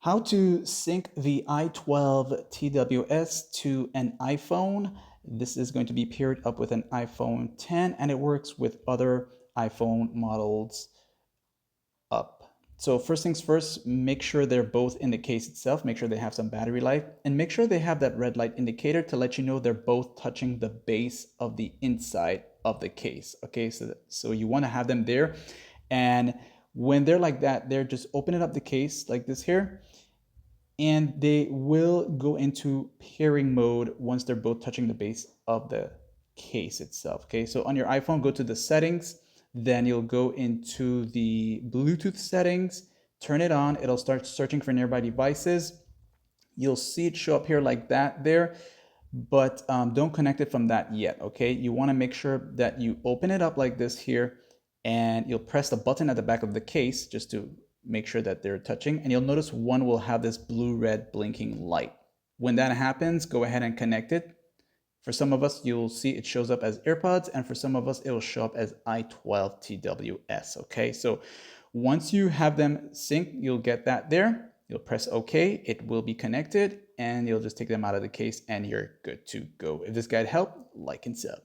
How to sync the i12 TWS to an iPhone. This is going to be paired up with an iPhone 10 and it works with other iPhone models up. So first things first, make sure they're both in the case itself, make sure they have some battery life, and make sure they have that red light indicator to let you know they're both touching the base of the inside of the case. Okay, so you want to have them there. And when they're like that, they're just opening up the case like this here, and they will go into pairing mode once they're both touching the base of the case itself. Okay, so on your iPhone, go to the settings, then you'll go into the Bluetooth settings, turn it on, it'll start searching for nearby devices. You'll see it show up here like that there, but don't connect it from that yet, okay? You wanna make sure that you open it up like this here, and you'll press the button at the back of the case just to make sure that they're touching, and you'll notice one will have this blue-red blinking light. When that happens, go ahead and connect it. For some of us, you'll see it shows up as Airpods, and for some of us, it will show up as i12 TWS, okay? So once you have them synced, you'll get that there. You'll press OK, it will be connected, and you'll just take them out of the case, and you're good to go. If this guide helped, like and sub.